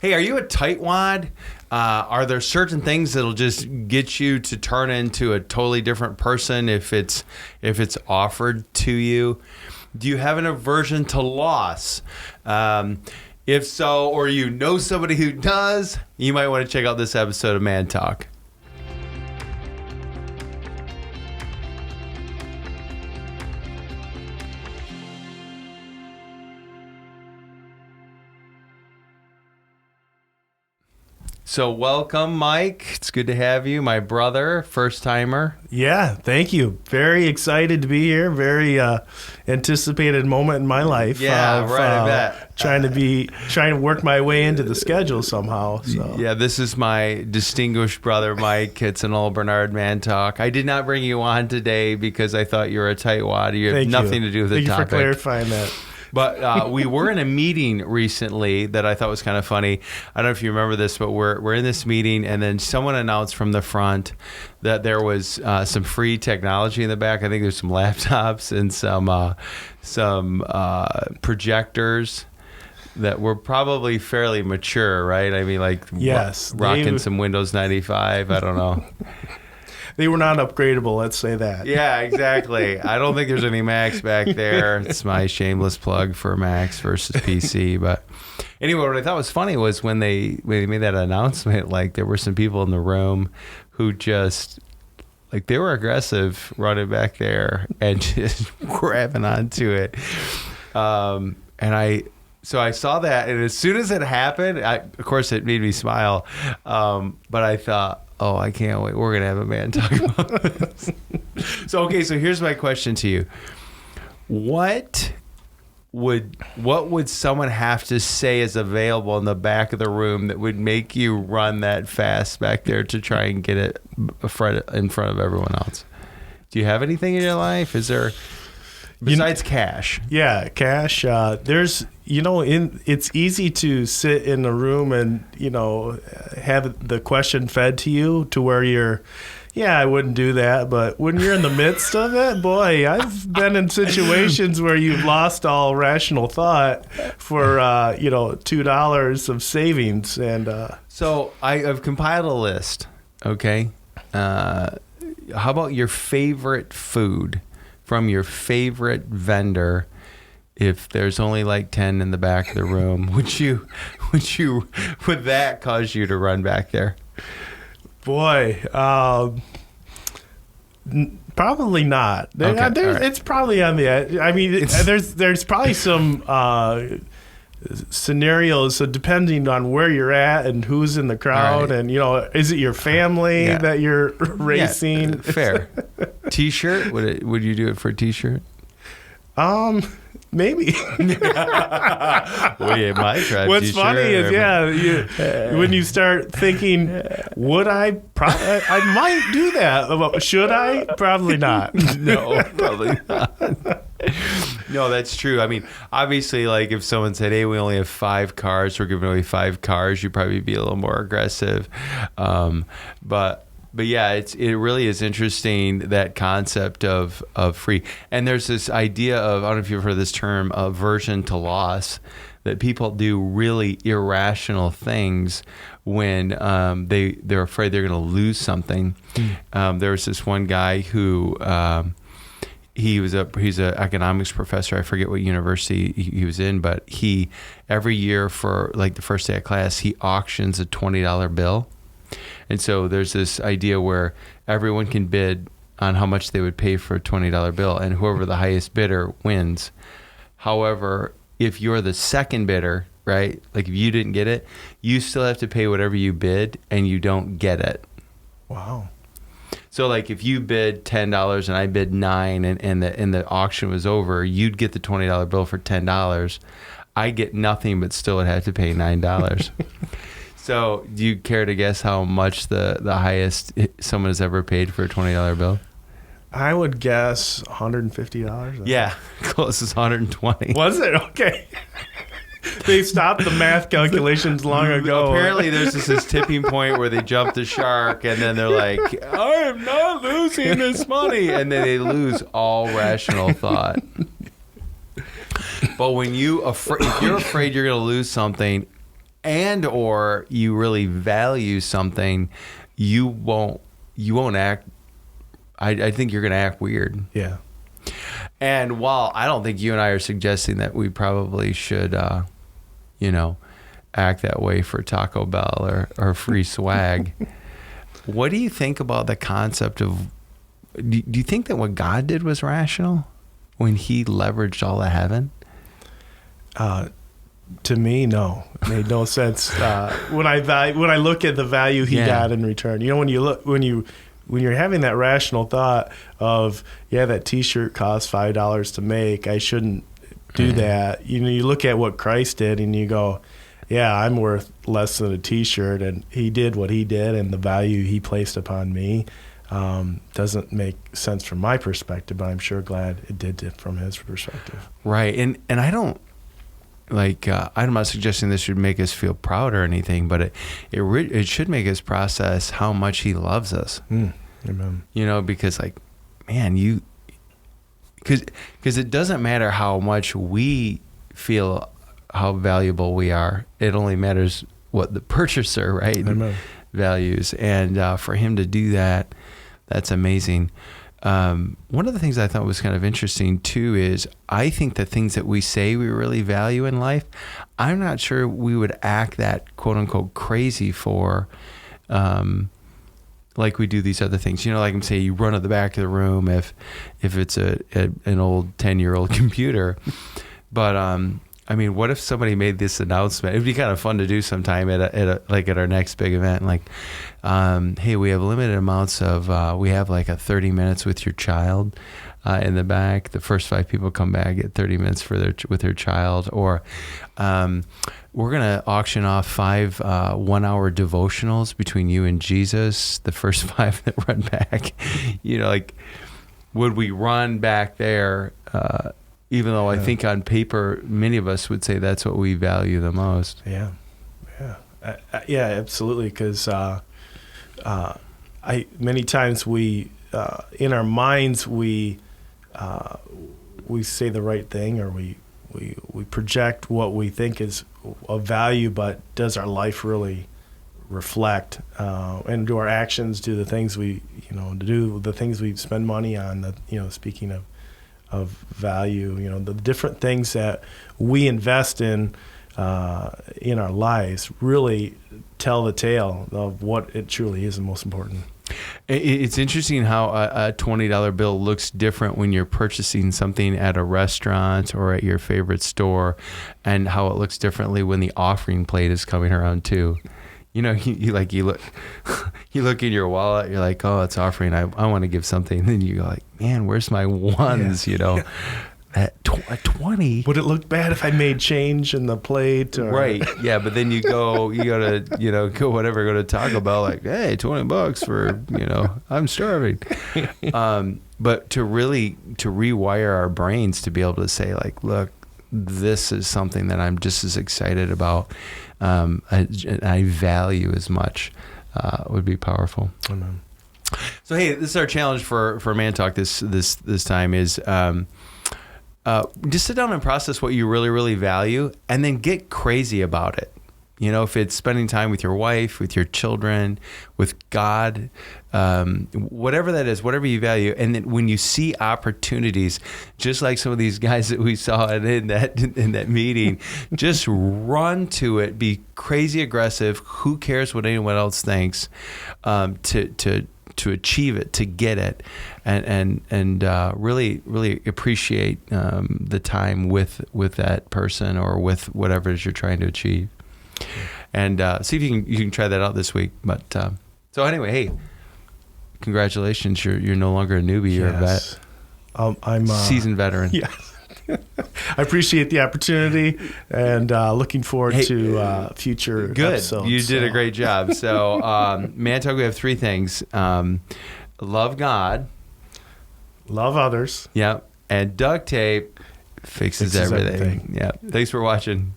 Hey, are you a tightwad? Are there certain things that'll just get you to turn into a totally different person if it's offered to you? Do you have an aversion to loss? If so, or you know somebody who does, you might want to check out this episode of Man Talk. So welcome, Mike. It's good to have you, my brother, first timer. Yeah, thank you. Very excited to be here. Very anticipated moment in my life. Yeah, right. I bet. Trying to work my way into the schedule somehow. So. Yeah, this is my distinguished brother, Mike. It's an old Bernard Man Talk. I did not bring you on today because I thought you were a tightwad. You have nothing to do with the topic. Thank you for clarifying that. But we were in a meeting recently that I thought was kind of funny. I don't know if you remember this, but we're in this meeting, and then someone announced from the front that there was some free technology in the back. I think there's some laptops and some projectors that were probably fairly mature, right? I mean, like yes, rocking some Windows 95. I don't know. They were not upgradable, let's say that. Yeah, exactly. I don't think there's any Macs back there. It's my shameless plug for Macs versus PC. But anyway, what I thought was funny was when they made that announcement, like there were some people in the room who just, like they were aggressive running back there and just grabbing onto it. So I saw that, and as soon as it happened, of course it made me smile. But I thought, oh, I can't wait. We're going to have a Man Talk about this. So here's my question to you. What would someone have to say is available in the back of the room that would make you run that fast back there to try and get it in front of everyone else? Do you have anything in your life? Is there... Besides cash. Yeah, cash. There's, it's easy to sit in a room and, have the question fed to you to where you're, I wouldn't do that. But when you're in the midst of it, boy, I've been in situations where you've lost all rational thought for, $2 of savings. And so I've compiled a list, okay? How about your favorite food? From your favorite vendor, if there's only like 10 in the back of the room, would that cause you to run back there? Boy, probably not. Okay, It's probably on the edge. I mean, there's probably some scenarios. So depending on where you're at and who's in the crowd, right. And is it your family that you're racing? Yeah, fair. T-shirt? Would you do it for a T-shirt? Maybe. Well, you might try. What's funny is, when you start thinking, would I might do that. Should I? Probably not. No, probably not. No, that's true. I mean, obviously, like if someone said, hey, we only have 5 cars, we're giving away 5 cars, you'd probably be a little more aggressive. But yeah, it really is interesting, that concept of free. And there's this idea of, I don't know if you've heard this term, aversion to loss, that people do really irrational things when they're afraid they're going to lose something. There was this one guy who he's an economics professor. I forget what university he was in, but he every year for like the first day of class, he auctions a $20 bill. And so there's this idea where everyone can bid on how much they would pay for a $20 bill, and whoever the highest bidder wins. However, if you're the second bidder, right, like if you didn't get it, you still have to pay whatever you bid, and you don't get it. Wow. So like if you bid $10 and I bid $9 and the auction was over, you'd get the $20 bill for $10. I get nothing, but still would have to pay $9. So do you care to guess how much the highest someone has ever paid for a $20 bill? I would guess $150. Yeah, closest $120. Was it? Okay. They stopped the math calculations long ago. Apparently there's this tipping point where they jump the shark, and then they're like, I am not losing this money. And then they lose all rational thought. But when if you're afraid you're going to lose something, and or you really value something, you won't act. I think you're going to act weird. Yeah. And while I don't think you and I are suggesting that we probably should, act that way for Taco Bell or free swag, what do you think about the concept of? Do you think that what God did was rational when He leveraged all of heaven? To me, no, it made no sense. When I look at the value He got in return, when you're having that rational thought of, that T-shirt costs $5 to make, I shouldn't do that. You look at what Christ did, and you go, I'm worth less than a T-shirt, and He did what He did, and the value He placed upon me doesn't make sense from my perspective, but I'm sure glad it did from His perspective. Right, and I don't. I'm not suggesting this should make us feel proud or anything, but it should make us process how much He loves us. Amen. Because because it doesn't matter how much we feel how valuable we are. It only matters what the purchaser, right, Amen. values. And for Him to do that, that's amazing. One of the things I thought was kind of interesting too is I think the things that we say we really value in life, I'm not sure we would act that quote unquote crazy for, like we do these other things. Like I'm saying, you run to the back of the room if it's an old 10-year-old computer. But what if somebody made this announcement? It'd be kind of fun to do sometime at our next big event. Hey, we have limited amounts of. We have a 30 minutes with your child in the back. The first 5 people come back, get 30 minutes with their child. Or we're gonna auction off 5 1-hour devotionals between you and Jesus. The first 5 that run back. Would we run back there? Even though I think on paper, many of us would say that's what we value the most. Yeah, absolutely. Because many times we, in our minds, we say the right thing, or we project what we think is of value, but does our life really reflect? And do our actions do the things we spend money on? Speaking of value, the different things that we invest in our lives really tell the tale of what it truly is the most important. It's interesting how a $20 bill looks different when you're purchasing something at a restaurant or at your favorite store, and how it looks differently when the offering plate is coming around too. You look in your wallet, you're like, oh, it's offering. I want to give something. And then you go like, man, where's my ones? At 20. Would it look bad if I made change in the plate? Or? Right. Yeah. But then you go to Taco Bell, like, hey, $20 for, I'm starving. But to rewire our brains to be able to say like, look, this is something that I'm just as excited about. I value as much, would be powerful. Amen. So, hey, this is our challenge for Man Talk this time is, just sit down and process what you really, really value, and then get crazy about it. If it's spending time with your wife, with your children, with God, whatever that is, whatever you value. And then when you see opportunities, just like some of these guys that we saw in that meeting, just run to it, be crazy aggressive. Who cares what anyone else thinks, to achieve it, to get it, and really, really appreciate the time with that person or with whatever it is you're trying to achieve. And see if you can try that out this week. But so anyway, hey, congratulations! You're no longer a newbie. You're a vet. I'm a seasoned veteran. Yes. I appreciate the opportunity, and looking forward to future episodes. You did a great job. So, Man Talk, we have 3 things: love God, love others, and duct tape fixes everything. Yeah. Thanks for watching.